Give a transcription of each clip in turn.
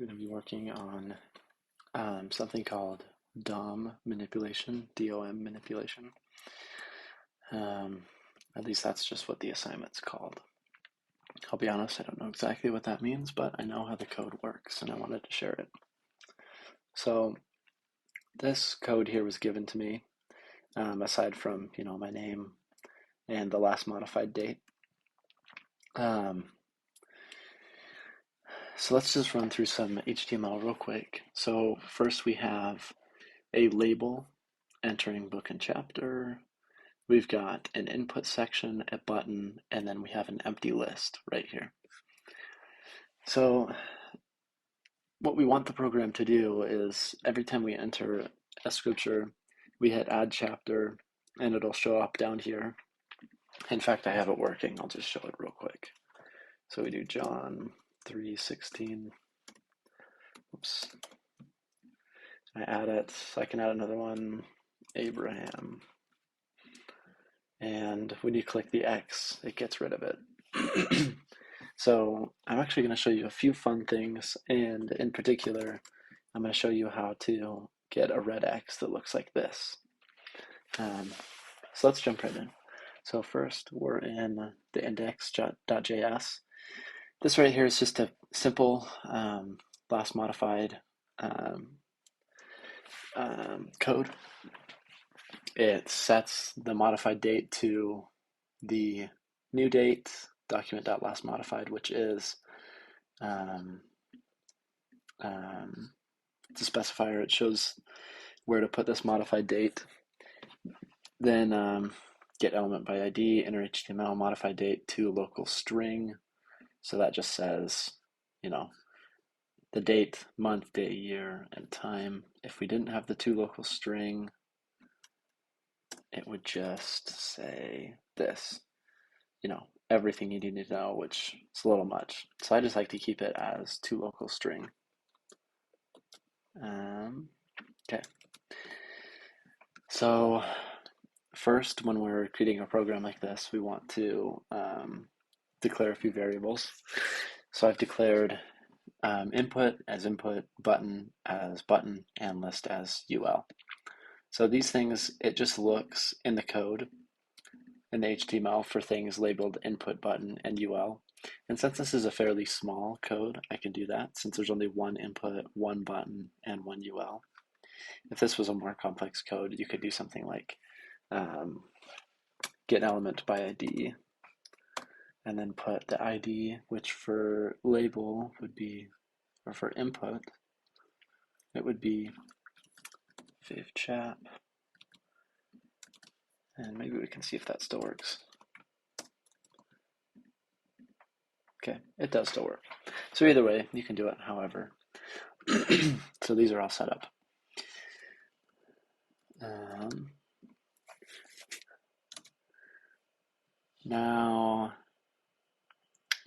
going to be working on something called DOM manipulation, DOM manipulation. At least that's just what the assignment's called. I'll be honest, I don't know exactly what that means, but I know how the code works and I wanted to share it. So this code here was given to me, aside from, my name and the last modified date. So let's just run through some HTML real quick. So first we have a label entering book and chapter. We've got an input section, a button, and then we have an empty list right here. So what we want the program to do is every time we enter a scripture, we hit add chapter and it'll show up down here. In fact, I have it working. I'll just show it real quick. So we do John 3:16. Oops. I add it, so I can add another one, Abraham. And when you click the X, it gets rid of it. So I'm actually going to show you a few fun things, and in particular, I'm going to show you how to get a red X that looks like this. So let's jump right in. So first, we're in the index.js. This right here is just a simple last modified code. It sets the modified date to the new date, document.lastModified, which is it's a specifier. It shows where to put this modified date. Then get element by ID, enter HTML, modified date to local string. So that just says, the date, month, day, year, and time. If we didn't have the local string, it would just say this, everything you need to know, which is a little much. So I just like to keep it as local string. Okay. So first, when we're creating a program like this, we want to declare a few variables. So I've declared input as input, button as button, and list as UL. So these things, it just looks in the code, in the HTML, for things labeled input, button, and UL. And since this is a fairly small code, I can do that since there's only one input, one button, and one UL. If this was a more complex code, you could do something like get element by ID, and then put the ID, which for label would be, or for input, it would be favchap. And maybe we can see if that still works. Okay, it does still work. So either way, you can do it however. So these are all set up. Now,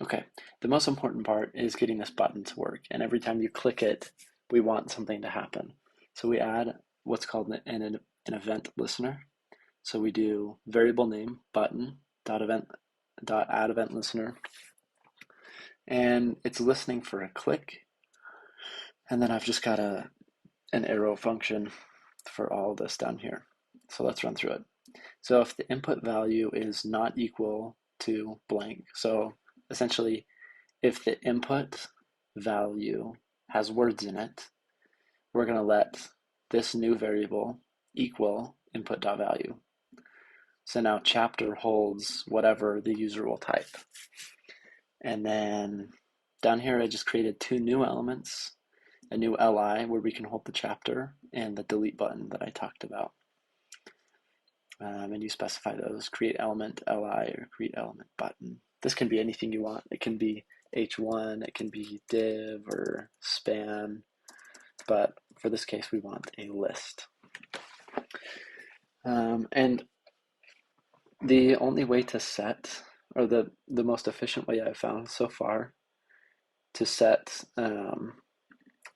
okay, the most important part is getting this button to work. And every time you click it, we want something to happen. So we add what's called an event listener. So we do variable name button add event listener, and it's listening for a click. And then I've just got an arrow function for all this down here. So let's run through it. So if the input value is not equal to blank, so essentially if the input value has words in it, we're going to let this new variable equal input.value. So now chapter holds whatever the user will type. And then down here, I just created two new elements, a new li where we can hold the chapter and the delete button that I talked about. And you specify those, create element li or create element button. This can be anything you want. It can be h1, it can be div or span, but for this case, we want a list. And the only way to set, or the most efficient way I've found so far to set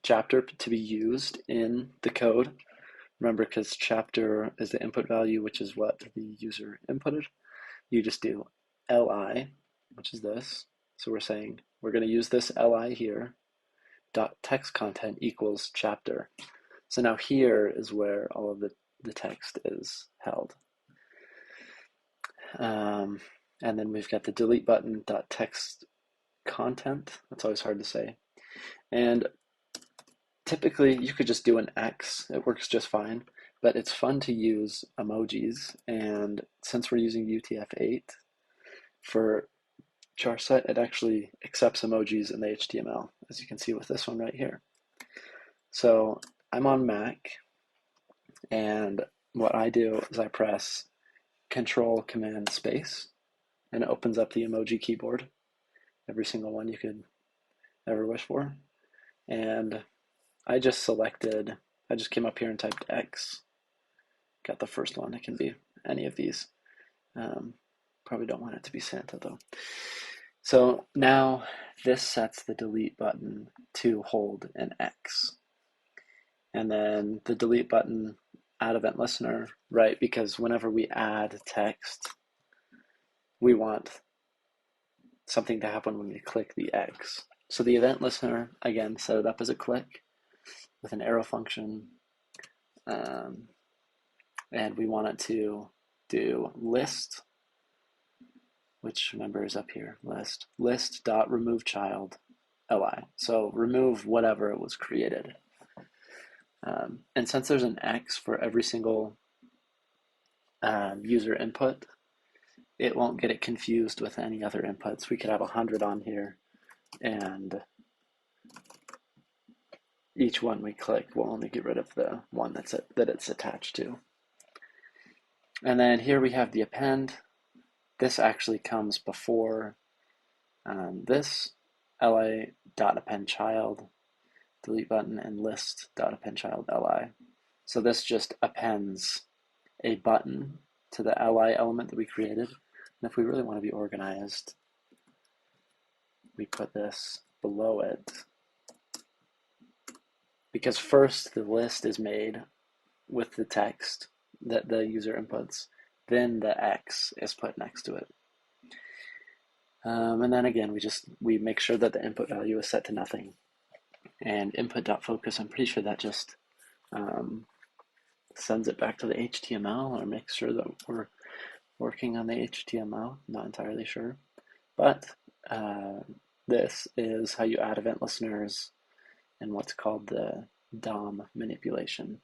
chapter to be used in the code, remember, because chapter is the input value, which is what the user inputted, you just do li, which is this. So we're saying we're going to use this li here, dot text content equals chapter. So now here is where all of the text is held. And then we've got the delete button dot text content. That's always hard to say. And typically you could just do an X. It works just fine, but it's fun to use emojis. And since we're using UTF-8 for charset, it actually accepts emojis in the HTML, as you can see with this one right here. So I'm on Mac, and what I do is I press Control Command Space, and it opens up the emoji keyboard, every single one you could ever wish for. And I just came up here and typed X, got the first one. It can be any of these. Probably don't want it to be Santa though. So now this sets the delete button to hold an X. And then the delete button, add event listener, right? Because whenever we add text, we want something to happen when we click the X. So the event listener, again, set it up as a click with an arrow function. And we want it to do list, which remember is up here, list dot remove child li. So remove whatever it was created. And since there's an X for every single user input, it won't get it confused with any other inputs. We could have 100 on here, and each one we click will only get rid of the one that it's attached to. And then here we have the append. This actually comes before this li.append child, delete button, and list.append child li. So this just appends a button to the li element that we created. And if we really want to be organized, we put this below it, because first the list is made with the text that the user inputs, then the X is put next to it. And then again, we make sure that the input value is set to nothing. And input.focus, I'm pretty sure that just sends it back to the HTML or makes sure that we're working on the HTML. Not entirely sure. But this is how you add event listeners and what's called the DOM manipulation.